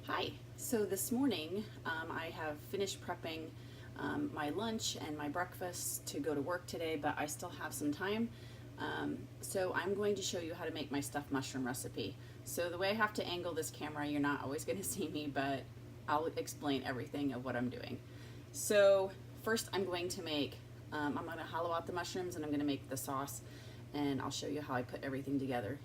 Hi. So this morning I have finished prepping my lunch and my breakfast to go to work today, but I still have some time. So I'm going to show you how to make my stuffed mushroom recipe. So the way I have to angle this camera, you're not always going to see me, but I'll explain everything of what I'm doing. So first I'm going to make, I'm going to hollow out the mushrooms and I'm going to make the sauce, and I'll show you how I put everything together.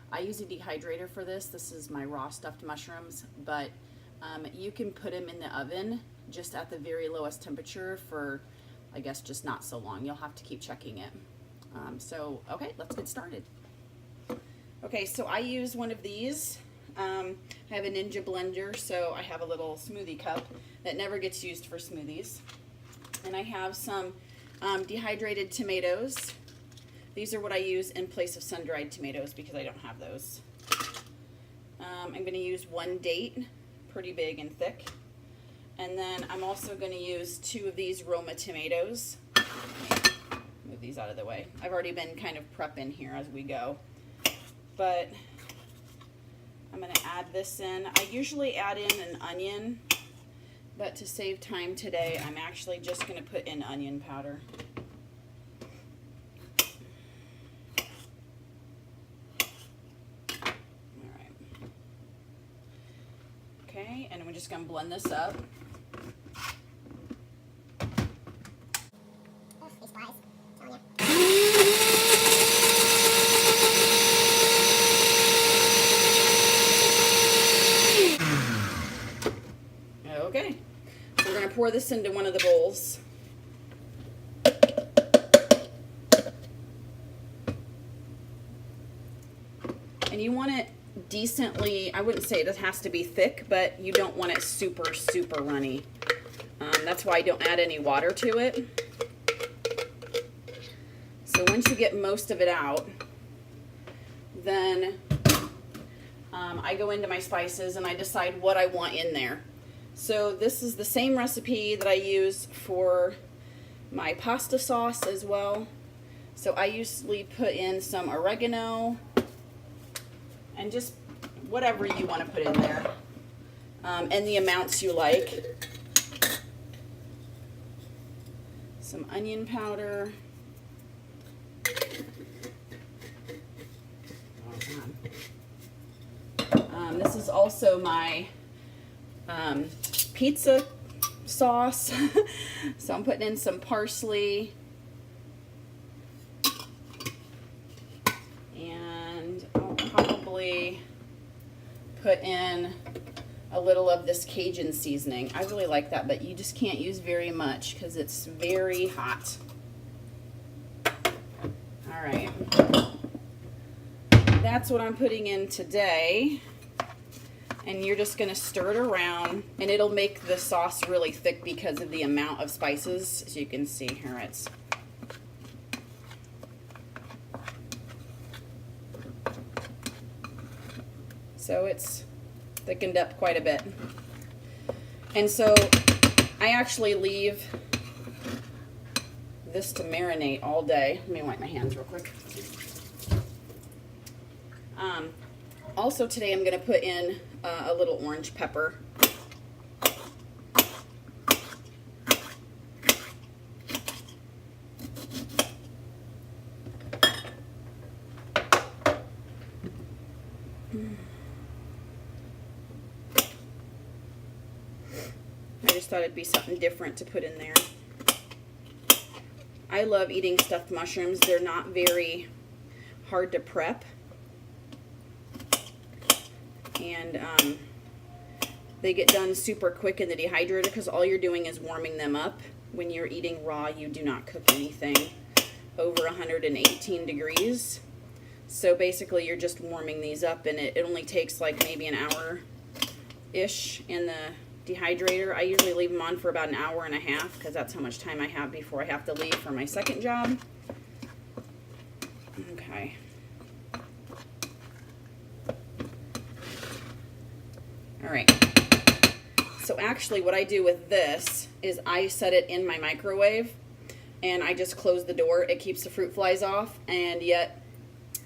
I use a dehydrator for this. This is my raw stuffed mushrooms, but you can put them in the oven just at the very lowest temperature for, I guess, just not so long. You'll have to keep checking it. Okay, let's get started. Okay, so I use one of these. I have a Ninja blender, so I have a little smoothie cup that never gets used for smoothies. And I have some dehydrated tomatoes. These are what I use in place of sun-dried tomatoes because I don't have those. I'm going to use one date, pretty big and thick. And then I'm also going to use 2 of these Roma tomatoes. Move these out of the way. I've already been kind of prepping here as we go. But I'm going to add this in. I usually add in an onion, but to save time today, I'm actually just going to put in onion powder. Okay, and we're just going to blend this up. Okay, so we're going to pour this into one of the bowls. And you want it decently, I wouldn't say it has to be thick, but you don't want it super, super runny. That's why I don't add any water to it. So once you get most of it out, then I go into my spices and I decide what I want in there. So this is the same recipe that I use for my pasta sauce as well. So I usually put in some oregano, and just whatever you want to put in there, and the amounts you like. Some onion powder. This is also my pizza sauce. So I'm putting in some parsley. Put in a little of this Cajun seasoning. I really like that, but you just can't use very much because it's very hot. All right, that's what I'm putting in today, and you're just going to stir it around, and it'll make the sauce really thick because of the amount of spices. As you can see here, it's so it's thickened up quite a bit. And so I actually leave this to marinate all day. Let me wipe my hands real quick. Also today I'm going to put in a little orange pepper. I just thought it'd be something different to put in there. I love eating stuffed mushrooms. They're not very hard to prep. And they get done super quick in the dehydrator because all you're doing is warming them up. When you're eating raw, you do not cook anything over 118 degrees. So basically you're just warming these up, and it only takes like maybe an hour-ish in the dehydrator. I usually leave them on for about an hour and a half because that's how much time I have before I have to leave for my second job. Okay. All right. So actually what I do with this is I set it in my microwave and I just close the door. It keeps the fruit flies off and yet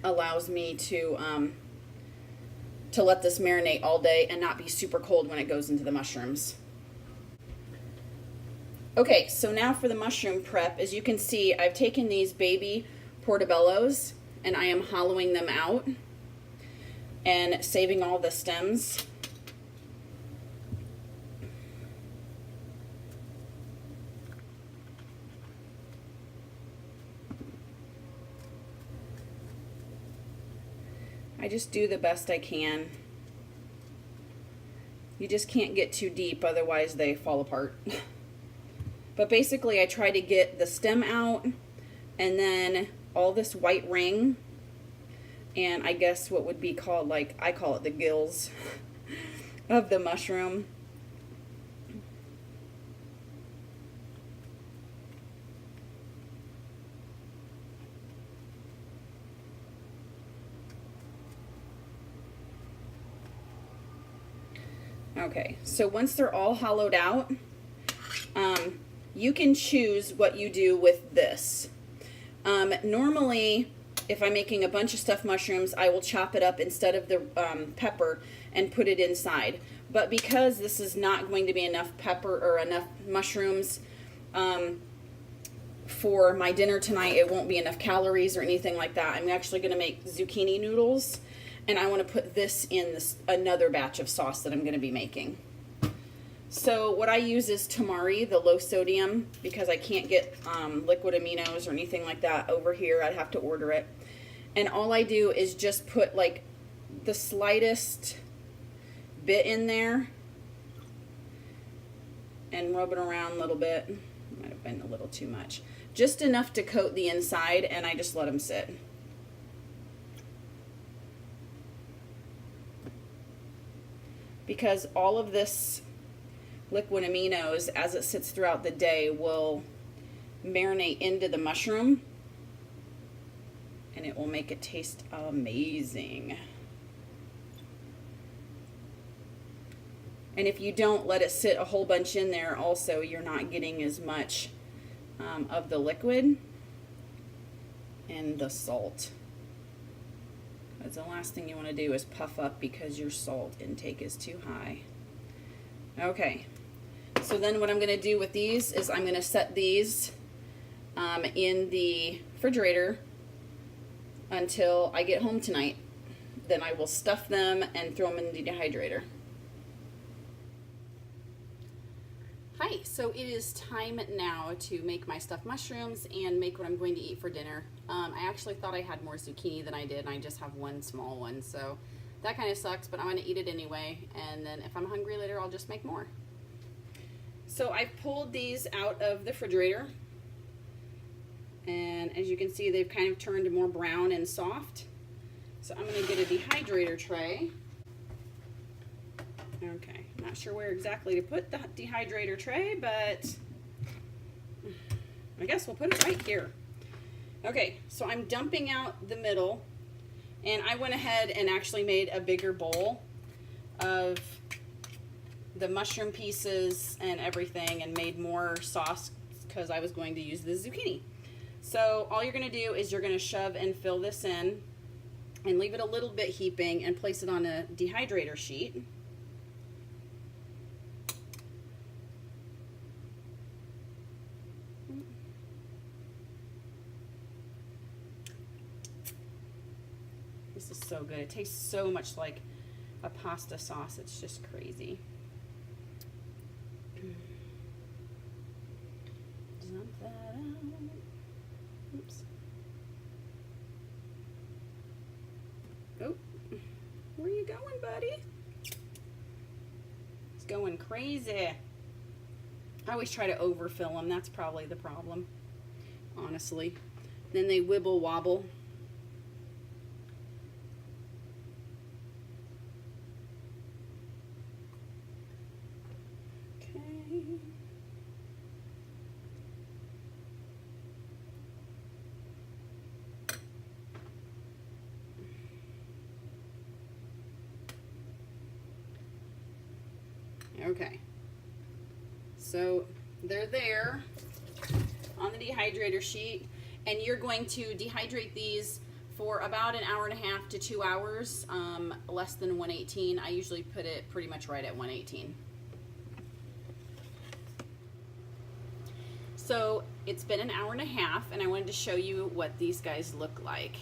allows me to to let this marinate all day and not be super cold when it goes into the mushrooms. Okay, so now for the mushroom prep. As you can see, I've taken these baby portobellos and I am hollowing them out and saving all the stems. I just do the best I can. You just can't get too deep, otherwise they fall apart. But basically I try to get the stem out and then all this white ring, and I guess what would be called, like, I call it the gills of the mushroom. Okay, so once they're all hollowed out, you can choose what you do with this. Normally, if I'm making a bunch of stuffed mushrooms, I will chop it up instead of the pepper and put it inside. But because this is not going to be enough pepper or enough mushrooms for my dinner tonight, it won't be enough calories or anything like that. I'm actually going to make zucchini noodles, and I want to put this in another batch of sauce that I'm going to be making. So what I use is Tamari, the low sodium, because I can't get liquid aminos or anything like that over here. I'd have to order it. And all I do is just put like the slightest bit in there and rub it around a little bit. Might have been a little too much. Just enough to coat the inside, and I just let them sit. Because all of this liquid aminos, as it sits throughout the day, will marinate into the mushroom and it will make it taste amazing. And if you don't let it sit a whole bunch in there, also you're not getting as much of the liquid and the salt. Because the last thing you want to do is puff up because your salt intake is too high. Okay, so then what I'm going to do with these is I'm going to set these in the refrigerator until I get home tonight. Then I will stuff them and throw them in the dehydrator. Hi, so it is time now to make my stuffed mushrooms and make what I'm going to eat for dinner. I actually thought I had more zucchini than I did, and I just have one small one, so that kind of sucks, but I'm going to eat it anyway, and then if I'm hungry later, I'll just make more. So I pulled these out of the refrigerator, and as you can see, they've kind of turned more brown and soft. So I'm going to get a dehydrator tray. Okay, not sure where exactly to put the dehydrator tray, but I guess we'll put it right here. Okay, so I'm dumping out the middle, and I went ahead and actually made a bigger bowl of the mushroom pieces and everything and made more sauce because I was going to use the zucchini. So all you're going to do is you're going to shove and fill this in and leave it a little bit heaping and place it on a dehydrator sheet. This is so good. It tastes so much like a pasta sauce. It's just crazy. Dump that out. Oops. Oh, where are you going, buddy? It's going crazy. I always try to overfill them. That's probably the problem, honestly. Then they wibble wobble. Okay, so they're there on the dehydrator sheet, and you're going to dehydrate these for about an hour and a half to 2 hours, less than 118. I usually put it pretty much right at 118. So it's been an hour and a half, and I wanted to show you what these guys look like.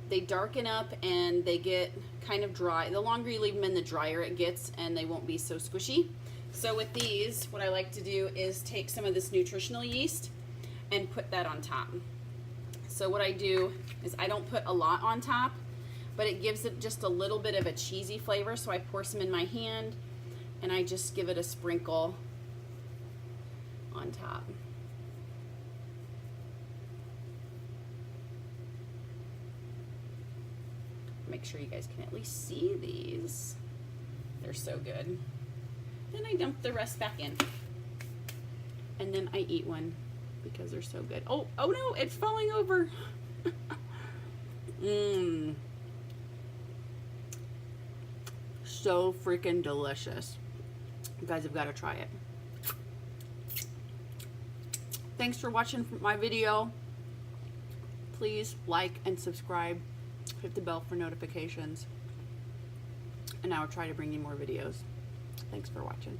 They darken up and they get kind of dry. The longer you leave them in, the drier it gets, and they won't be so squishy. So with these, what I like to do is take some of this nutritional yeast and put that on top. So what I do is I don't put a lot on top, but it gives it just a little bit of a cheesy flavor. So I pour some in my hand and I just give it a sprinkle on top. Make sure you guys can at least see these. They're so good. Then I dump the rest back in. And then I eat one because they're so good. Oh no, it's falling over. So freaking delicious. You guys have got to try it. Thanks for watching my video. Please like and subscribe. Hit the bell for notifications. And I will try to bring you more videos. Thanks for watching.